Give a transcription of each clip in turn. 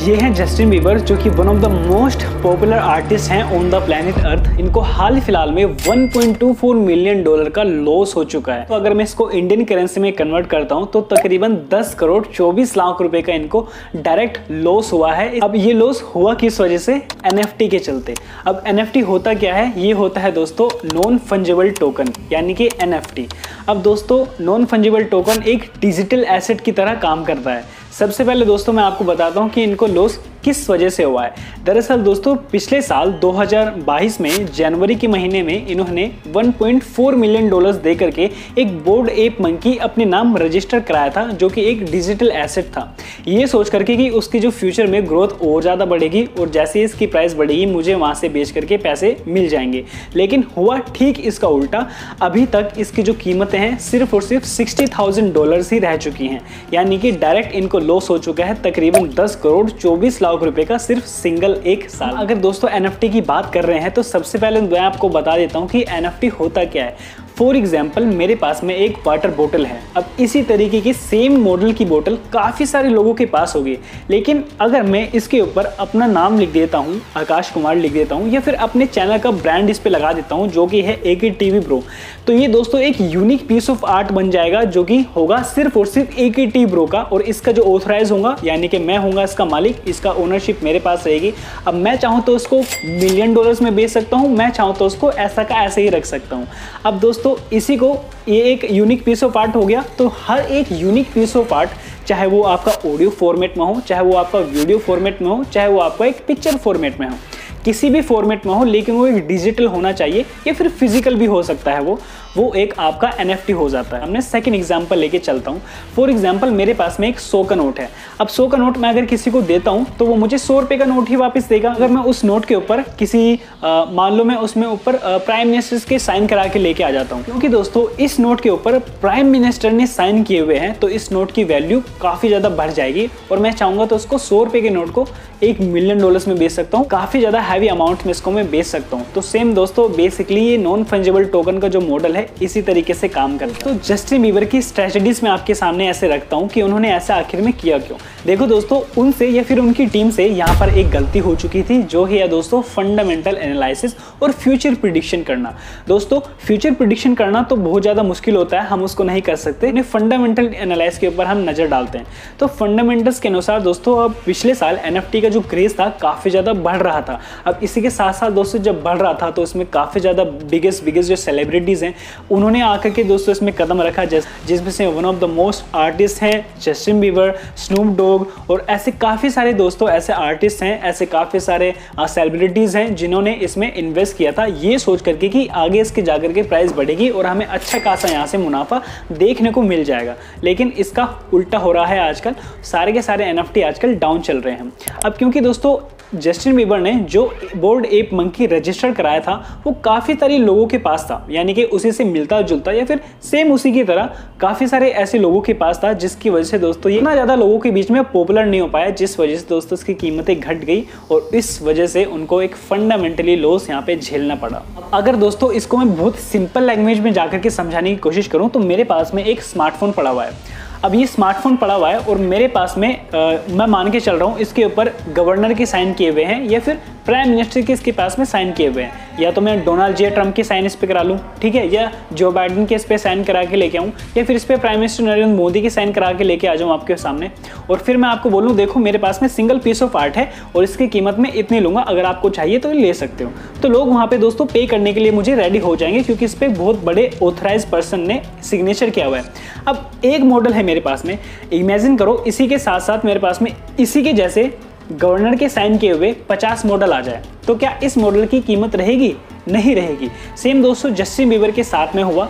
ये हैं Justin Bieber, जो कि one of the most popular artist हैं ऑन द प्लेनेट अर्थ। इनको हाल फिलहाल में 1.24 मिलियन डॉलर का लॉस हो चुका है। तो अगर मैं इसको इंडियन करेंसी में कन्वर्ट करता हूं तो तकरीबन 10 करोड़ 24 लाख रुपए का इनको डायरेक्ट लॉस हुआ है। अब ये लॉस हुआ किस वजह से? NFT के चलते। अब NFT होता क्या है? ये होता है दोस्तों नॉन फंजिबल टोकन, यानी कि NFT। अब दोस्तों नॉन फंजिबल टोकन एक डिजिटल एसेट की तरह काम करता है। सबसे पहले दोस्तों मैं आपको बताता हूं कि इनको लॉस किस वजह से हुआ है। दरअसल दोस्तों पिछले साल 2022 में जनवरी के महीने में इन्होंने 1.4 मिलियन डॉलर्स दे करके एक बोर्ड एप मंकी अपने नाम रजिस्टर कराया था, जो कि एक डिजिटल एसेट था। ये सोच करके कि उसकी जो फ्यूचर में ग्रोथ और ज़्यादा बढ़ेगी और जैसे इसकी प्राइस बढ़ेगी मुझे वहाँ से बेच करके पैसे मिल जाएंगे। लेकिन हुआ ठीक इसका उल्टा। अभी तक इसकी जो कीमतें हैं सिर्फ और सिर्फ $60,000 ही रह चुकी हैं, यानी कि डायरेक्ट इनको लॉस हो चुका है तकरीबन 10 करोड़ 24 लाख रुपए का सिर्फ सिंगल एक साल। अगर दोस्तों NFT की बात कर रहे हैं तो सबसे पहले मैं आपको बता देता हूं कि NFT होता क्या है। फॉर एग्जाम्पल मेरे पास में एक वाटर बोतल है। अब इसी तरीके की सेम मॉडल की बोतल काफ़ी सारे लोगों के पास होगी, लेकिन अगर मैं इसके ऊपर अपना नाम लिख देता हूँ, आकाश कुमार लिख देता हूँ, या फिर अपने चैनल का ब्रांड इस पे लगा देता हूँ जो कि है AK TV Bro, तो ये दोस्तों एक यूनिक पीस ऑफ आर्ट बन जाएगा जो कि होगा सिर्फ और सिर्फ AK TV Bro का। और इसका जो ऑथराइज होगा, यानी कि मैं होऊंगा इसका मालिक, इसका ओनरशिप मेरे पास रहेगी। अब मैं चाहूँ तो इसको मिलियन डॉलर्स में बेच सकता हूँ, मैं चाहूँ तो उसको ऐसा का ऐसे ही रख सकता हूँ। अब दोस्तों इसी को ये एक यूनिक पीस ऑफ आर्ट हो गया। तो हर एक यूनिक पीस ऑफ आर्ट, चाहे वो आपका ऑडियो फॉर्मेट में हो, चाहे वो आपका वीडियो फॉर्मेट में हो, चाहे वो आपका एक पिक्चर फॉर्मेट में हो, किसी भी फॉर्मेट में हो, लेकिन वो एक डिजिटल होना चाहिए या फिर फिजिकल भी हो सकता है, वो एक आपका NFT हो जाता है। हमने सेकंड एग्जांपल लेके चलता हूँ। फॉर एग्जांपल मेरे पास में एक 100 का नोट है। अब 100 का नोट मैं अगर किसी को देता हूँ तो वो मुझे 100 रुपये का नोट ही वापस देगा। अगर मैं उस नोट के ऊपर किसी मान लो मैं उसमें ऊपर प्राइम मिनिस्टर के साइन करा के लेके आ जाता हूँ, क्योंकि दोस्तों इस नोट के ऊपर प्राइम मिनिस्टर ने साइन किए हुए हैं, तो इस नोट की वैल्यू काफ़ी ज़्यादा बढ़ जाएगी। और मैं चाहूँगा तो उसको 100 रुपये के नोट को $1 मिलियन में बेच सकता हूँ। काफ़ी ज़्यादा हैवी अमाउंट में इसको मैं बेच सकता हूँ। तो सेम दोस्तों बेसिकली ये नॉन फंजिबल टोकन का जो मॉडल है इसी तरीके से काम करता है। तो जस्टिन बीबर की स्ट्रेटजीज में आपके सामने ऐसे रखता हूँ कि उन्होंने ऐसा आखिर में किया क्यों। देखो दोस्तों उनसे या फिर उनकी टीम से यहाँ पर एक गलती हो चुकी थी, जो है दोस्तों फंडामेंटल एनालिसिस और फ्यूचर प्रिडिक्शन करना। दोस्तों फ्यूचर प्रिडिक्शन करना तो बहुत ज़्यादा मुश्किल होता है, हम उसको नहीं कर सकते। फंडामेंटल एनालिसिस के ऊपर हम नज़र डालते हैं। तो फंडामेंटल्स के अनुसार दोस्तों अब पिछले साल NFT का जो क्रेज था काफ़ी ज़्यादा बढ़ रहा था। अब इसी के साथ साथ दोस्तों जब बढ़ रहा था तो इसमें काफ़ी ज़्यादा बिगेस्ट जो सेलिब्रिटीज़ हैं उन्होंने आकर के दोस्तों इसमें कदम रखा, जिसमें से one of the most artist हैं जस्टिन बीबर, स्नूप डॉग, और ऐसे काफ़ी सारे दोस्तों ऐसे आर्टिस्ट हैं, ऐसे काफ़ी सारे सेलिब्रिटीज़ हैं जिन्होंने इसमें इन्वेस्ट किया था, ये सोच करके कि आगे इसके जाकर के प्राइस बढ़ेगी और हमें अच्छा खासा यहाँ से मुनाफा देखने को मिल जाएगा। लेकिन इसका उल्टा हो रहा है। आजकल सारे के सारे NFT आजकल डाउन चल रहे हैं। अब क्योंकि दोस्तों जस्टिन बीबर ने जो बोर्ड एप मंकी रजिस्टर कराया था वो काफ़ी सारे लोगों के पास था, यानी कि उसी से मिलता जुलता या फिर सेम उसी की तरह काफ़ी सारे ऐसे लोगों के पास था, जिसकी वजह से दोस्तों ये इतना ज़्यादा लोगों के बीच में पॉपुलर नहीं हो पाया, जिस वजह से दोस्तों इसकी कीमतें घट गई और इस वजह से उनको एक फंडामेंटली लॉस यहाँ पे झेलना पड़ा। अगर दोस्तों इसको मैं बहुत सिंपल लैंग्वेज में जाकर के समझाने की कोशिश करूँ तो मेरे पास में एक स्मार्टफोन पड़ा हुआ है। अब ये स्मार्टफोन पड़ा हुआ है और मेरे पास में मैं मान के चल रहा हूँ इसके ऊपर गवर्नर के साइन किए हुए हैं या फिर प्राइम मिनिस्टर के इसके पास में साइन किए हुए हैं, या तो मैं डोनाल्ड जे ट्रम्प के साइन इस पे करा लूँ, ठीक है, या जो बाइडेन के इस पे साइन करा के लेके आऊँ, या फिर इस पे प्राइम मिनिस्टर नरेंद्र मोदी के साइन करा के लेके आ जाऊँ आपके सामने, और फिर मैं आपको बोलूँ देखो मेरे पास में सिंगल पीस ऑफ आर्ट है और इसकी कीमत में इतनी लूँगा, अगर आपको चाहिए तो ले सकते हो। तो लोग वहाँ पे दोस्तों पे करने के लिए मुझे रेडी हो जाएंगे, क्योंकि इस पर बहुत बड़े ऑथराइज पर्सन ने सिग्नेचर किया हुआ है। अब एक मॉडल है मेरे पास में, इमेजिन करो इसी के साथ साथ मेरे पास में इसी के जैसे गवर्नर के साइन किए हुए 50 मॉडल आ जाए, तो क्या इस मॉडल की कीमत रहेगी? नहीं रहेगी। सेम दोस्तों जस्टिन बीबर के साथ में हुआ।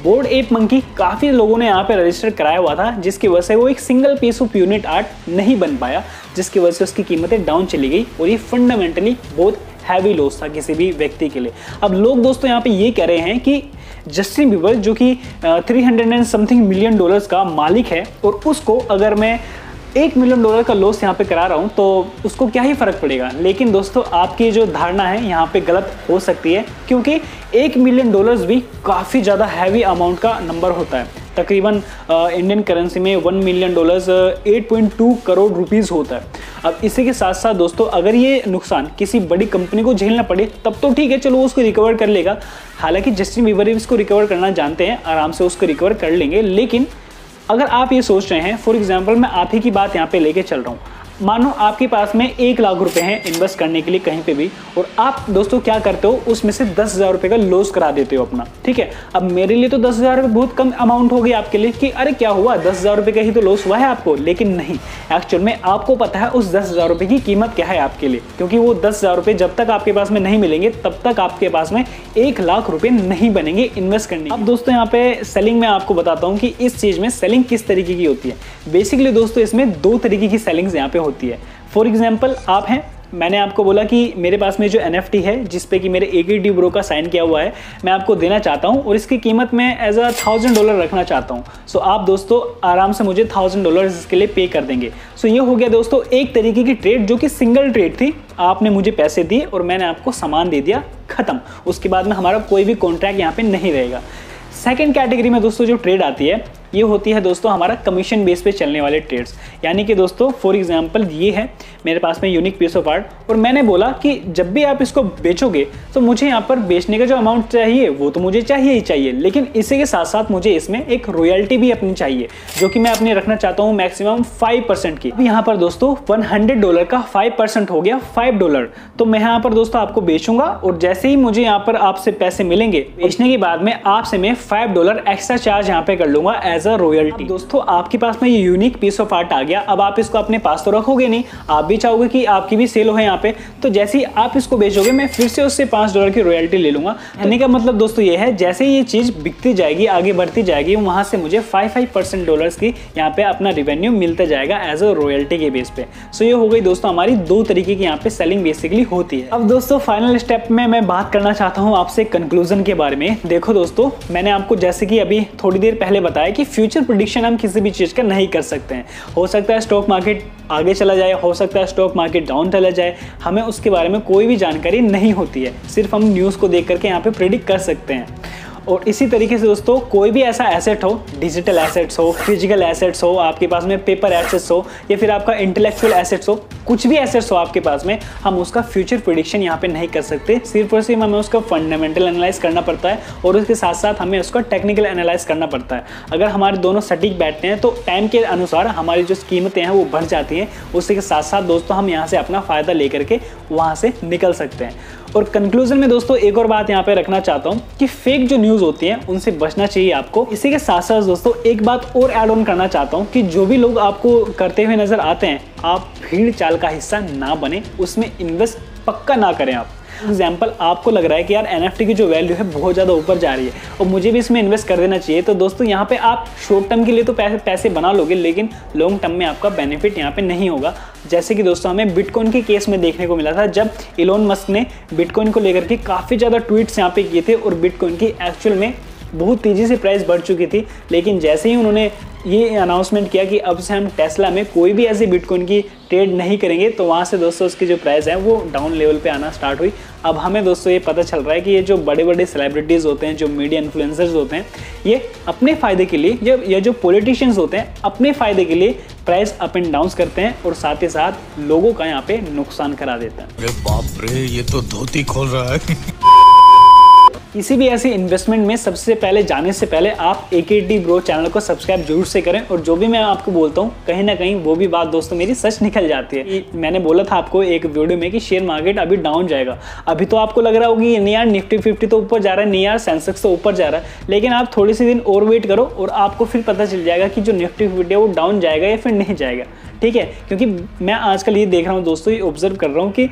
बोर्ड एप मंकी काफ़ी लोगों ने यहाँ पे रजिस्टर कराया हुआ था, जिसकी वजह से वो एक single piece of unit art नहीं बन पाया, जिसकी वजह से उसकी कीमतें डाउन चली गई और ये फंडामेंटली बहुत हैवी लॉस था किसी भी व्यक्ति के लिए। अब लोग दोस्तों यहाँ पे ये कह रहे हैं कि जस्टिन बीबर जो कि 300 and something मिलियन डॉलर्स का मालिक है और उसको अगर मैं $1 मिलियन का लॉस यहाँ पे करा रहा हूँ तो उसको क्या ही फ़र्क पड़ेगा। लेकिन दोस्तों आपकी जो धारणा है यहाँ पे गलत हो सकती है, क्योंकि $1 मिलियन भी काफ़ी ज़्यादा हैवी अमाउंट का नंबर होता है। तकरीबन इंडियन करेंसी में $1 मिलियन 8.2 करोड़ रुपीस होता है। अब इसी के साथ साथ दोस्तों अगर ये नुकसान किसी बड़ी कंपनी को झेलना पड़े तब तो ठीक है, चलो उसको रिकवर कर लेगा। हालांकि जस्टिन बीबर इसको रिकवर करना जानते हैं, आराम से उसको रिकवर कर लेंगे। लेकिन अगर आप ये सोच रहे हैं, फॉर एग्जाम्पल मैं आप ही की बात यहाँ पे लेके चल रहा हूँ, मानो आपके पास में 1 लाख रुपए हैं इन्वेस्ट करने के लिए कहीं पे भी, और आप दोस्तों क्या करते हो, उसमें से 10,000 रुपए का लॉस करा देते हो अपना। ठीक है, अब मेरे लिए तो 10,000 रुपये बहुत कम अमाउंट हो गई आपके लिए कि अरे क्या हुआ, 10,000 रुपये का ही तो लॉस हुआ है आपको। लेकिन नहीं, एक्चुअल में आपको पता है उस 10,000 रुपये की कीमत क्या है आपके लिए, क्योंकि वो 10,000 रुपये जब तक आपके पास में नहीं मिलेंगे तब तक आपके पास में 1 लाख रुपये नहीं बनेंगे इन्वेस्ट करने। अब दोस्तों यहाँ पे सेलिंग में आपको बताता हूँ कि इस चीज में सेलिंग किस तरीके की होती है। बेसिकली दोस्तों इसमें 2 तरीके की सेलिंग्स यहाँ पे होती है। फॉर एग्जाम्पल आप हैं, मैंने आपको बोला कि मेरे पास में जो NFT है जिसपे कि मेरे AKT ब्रो का साइन किया हुआ है, मैं आपको देना चाहता हूं और इसकी कीमत मैं एज अ $1,000 रखना चाहता हूं। सो आप दोस्तों आराम से मुझे $1,000 इसके लिए पे कर देंगे। सो ये हो गया दोस्तों एक तरीके की ट्रेड जो कि सिंगल ट्रेड थी। आपने मुझे पैसे दिए और मैंने आपको सामान दे दिया, खत्म। उसके बाद में हमारा कोई भी कॉन्ट्रैक्ट यहाँ पे नहीं रहेगा। सेकेंड कैटेगरी में दोस्तों जो ट्रेड आती है ये होती है दोस्तों हमारा कमीशन बेस पे चलने वाले ट्रेड्स। यानी कि दोस्तों फॉर एग्जांपल ये है मेरे पास में यूनिक पीस ऑफ आर्ट और मैंने बोला कि जब भी आप इसको बेचोगे तो मुझे यहाँ पर बेचने का जो अमाउंट चाहिए वो तो मुझे चाहिए ही चाहिए, लेकिन इसी के साथ साथ मुझे इसमें एक रॉयल्टी भी अपनी चाहिए जो कि मैं अपने रखना चाहता हूँ मैक्सिमम 5% की। यहाँ पर दोस्तों $100 का 5% हो गया $5। तो मैं यहाँ पर दोस्तों आपको बेचूंगा और जैसे ही मुझे यहाँ पर आपसे पैसे मिलेंगे बेचने के बाद में आपसे मैं $5 एक्स्ट्रा चार्ज यहाँ पे कर लूंगा एज अ रॉयल्टी। दोस्तों आपके पास में ये यूनिक पीस ऑफ आर्ट आ गया। अब आप इसको अपने पास तो रखोगे नहीं, आप भी चाहोगे कि आपकी भी सेल हो यहाँ पे, तो जैसे ही आप इसको बेचोगे मैं फिर से उससे $5 की रॉयल्टी ले लूंगा। कहने का मतलब दोस्तों ये है जैसे ही ये चीज बिकती जाएगी आगे बढ़ती जाएगी वहां से मुझे 5% डॉलर्स की यहाँ पे अपना रेवेन्यू मिलता जाएगा एज अ रॉयल्टी के बेस पे। सो ये हो गई दोस्तों हमारी 2 तरीके की यहाँ पे सेलिंग बेसिकली होती है। अब दोस्तों फाइनल स्टेप में मैं बात करना चाहता हूँ आपसे कंक्लूजन के बारे में। देखो दोस्तों मैंने आपको जैसे कि अभी थोड़ी देर पहले बताया कि फ्यूचर प्रेडिक्शन हम किसी भी चीज का नहीं कर सकते हैं। हो सकता है स्टॉक मार्केट आगे चला जाए, हो सकता है स्टॉक मार्केट डाउन चला जाए, हमें उसके बारे में कोई भी जानकारी नहीं होती है। सिर्फ हम न्यूज़ को देख करके यहाँ पे प्रेडिक्ट कर सकते हैं। और इसी तरीके से दोस्तों कोई भी ऐसा एसेट हो, डिजिटल एसेट्स हो, फिजिकल एसेट्स हो, आपके पास में पेपर एसेट्स हो या फिर आपका इंटेलेक्चुअल एसेट्स हो, कुछ भी एसेट्स हो आपके पास में, हम उसका फ्यूचर प्रेडिक्शन यहाँ पे नहीं कर सकते। सिर्फ और सिर्फ हमें उसका फंडामेंटल एनालाइज करना पड़ता है और उसके साथ साथ हमें उसका टेक्निकल एनालाइज करना पड़ता है। अगर हमारे दोनों सटीक बैठते हैं तो टाइम के अनुसार हमारी जो कीमतें हैं वो बढ़ जाती हैं। उसी के साथ साथ दोस्तों हम यहाँ से अपना फ़ायदा लेकर के वहाँ से निकल सकते हैं। और कंक्लूजन में दोस्तों एक और बात यहाँ पे रखना चाहता हूँ कि फेक जो न्यूज़ होती हैं उनसे बचना चाहिए आपको। इसी के साथ साथ दोस्तों एक बात और ऐड ऑन करना चाहता हूँ कि जो भी लोग आपको करते हुए नजर आते हैं आप भीड़ चाल का हिस्सा ना बने, उसमें इन्वेस्ट पक्का ना करें आप। एग्जाम्पल आपको लग रहा है कि यार NFT की जो वैल्यू है बहुत ज़्यादा ऊपर जा रही है और मुझे भी इसमें इन्वेस्ट कर देना चाहिए, तो दोस्तों यहाँ पे आप शॉर्ट टर्म के लिए तो पैसे बना लोगे लेकिन लॉन्ग टर्म में आपका बेनिफिट यहाँ पे नहीं होगा। जैसे कि दोस्तों हमें बिटकॉइन के केस में देखने को मिला था जब इलोन मस्क ने बिटकॉइन को लेकर के काफ़ी ज़्यादा ट्वीट्स यहाँ पे किए थे और बिटकॉइन की एक्चुअल में बहुत तेज़ी से प्राइस बढ़ चुकी थी। लेकिन जैसे ही उन्होंने ये अनाउंसमेंट किया कि अब से हम टेस्ला में कोई भी ऐसी बिटकॉइन की ट्रेड नहीं करेंगे, तो वहाँ से दोस्तों उसकी जो प्राइस है वो डाउन लेवल पे आना स्टार्ट हुई। अब हमें दोस्तों ये पता चल रहा है कि ये जो बड़े बड़े सेलिब्रिटीज़ होते हैं, जो मीडिया इन्फ्लुएंसर्स होते हैं, ये अपने फ़ायदे के लिए या जो पॉलिटिशियंस होते हैं अपने फ़ायदे के लिए प्राइस अप एंड डाउन करते हैं और साथ ही साथ लोगों का यहाँ पे नुकसान करा देते हैं। अरे बाप रे, ये तो धोती खोल रहा है। किसी भी ऐसी इन्वेस्टमेंट में सबसे पहले जाने से पहले आप AKT ब्रो चैनल को सब्सक्राइब जरूर से करें और जो भी मैं आपको बोलता हूँ कहीं ना कहीं वो भी बात दोस्तों मेरी सच निकल जाती है। मैंने बोला था आपको एक वीडियो में कि शेयर मार्केट अभी डाउन जाएगा। अभी तो आपको लग रहा होगा कि नहीं यार निफ्टी 50 तो ऊपर जा रहा है, नहीं यार सेंसेक्स तो ऊपर जा रहा है, लेकिन आप थोड़ी सी दिन और वेट करो और आपको फिर पता चल जाएगा कि जो निफ्टी 50 है वो डाउन जाएगा या फिर नहीं जाएगा। ठीक है, क्योंकि मैं आजकल ये देख रहा हूँ दोस्तों, ये ऑब्जर्व कर रहा हूँ कि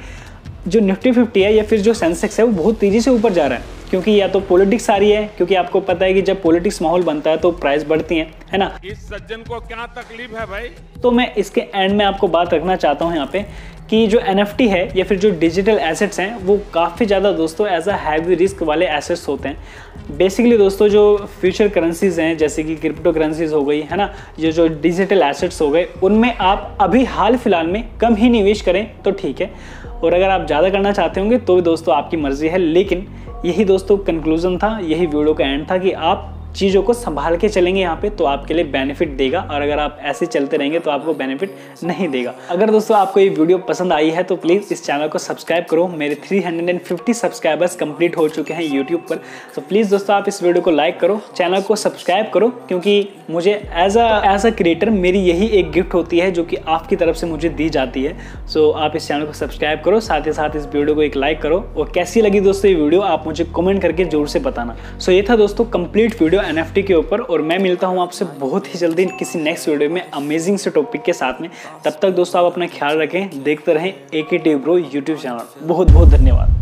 जो निफ्टी 50 है या फिर जो सेंसेक्स है वो बहुत तेज़ी से ऊपर जा रहा है, क्योंकि या तो पॉलिटिक्स आ रही है, क्योंकि आपको पता है कि जब पॉलिटिक्स माहौल बनता है तो प्राइस बढ़ती है ना। इस सज्जन को क्या तकलीफ है भाई। तो मैं इसके एंड में आपको बात रखना चाहता हूँ यहाँ पे कि जो NFT है या फिर जो डिजिटल एसेट्स हैं वो काफ़ी ज़्यादा दोस्तों एज अ हैवी रिस्क वाले एसेट्स होते हैं। बेसिकली दोस्तों जो फ्यूचर करेंसीज हैं जैसे कि क्रिप्टो करेंसीज हो गई है ना, ये जो डिजिटल एसेट्स हो गए, उनमें आप अभी हाल फिलहाल में कम ही निवेश करें तो ठीक है, और अगर आप ज़्यादा करना चाहते होंगे तो दोस्तों आपकी मर्जी है। लेकिन यही दोस्तों कंक्लूजन था, यही वीडियो का एंड था कि आप चीज़ों को संभाल के चलेंगे यहाँ पे तो आपके लिए बेनिफिट देगा, और अगर आप ऐसे चलते रहेंगे तो आपको बेनिफिट नहीं देगा। अगर दोस्तों आपको ये वीडियो पसंद आई है तो प्लीज़ इस चैनल को सब्सक्राइब करो। मेरे 350 सब्सक्राइबर्स कंप्लीट हो चुके हैं यूट्यूब पर, तो प्लीज़ दोस्तों आप इस वीडियो को लाइक करो, चैनल को सब्सक्राइब करो, क्योंकि मुझे एज अ क्रिएटर मेरी यही एक गिफ्ट होती है जो कि आपकी तरफ से मुझे दी जाती है। सो आप इस चैनल को सब्सक्राइब करो, साथ ही साथ इस वीडियो को एक लाइक करो, और कैसी लगी दोस्तों ये वीडियो आप मुझे कमेंट करके जरूर से बताना। सो ये था दोस्तों कंप्लीट वीडियो NFT के ऊपर, और मैं मिलता हूँ आपसे बहुत ही जल्दी किसी नेक्स्ट वीडियो में अमेजिंग से टॉपिक के साथ में। तब तक दोस्तों आप अपना ख्याल रखें, देखते रहें AK Tech Bro YouTube channel. बहुत बहुत धन्यवाद।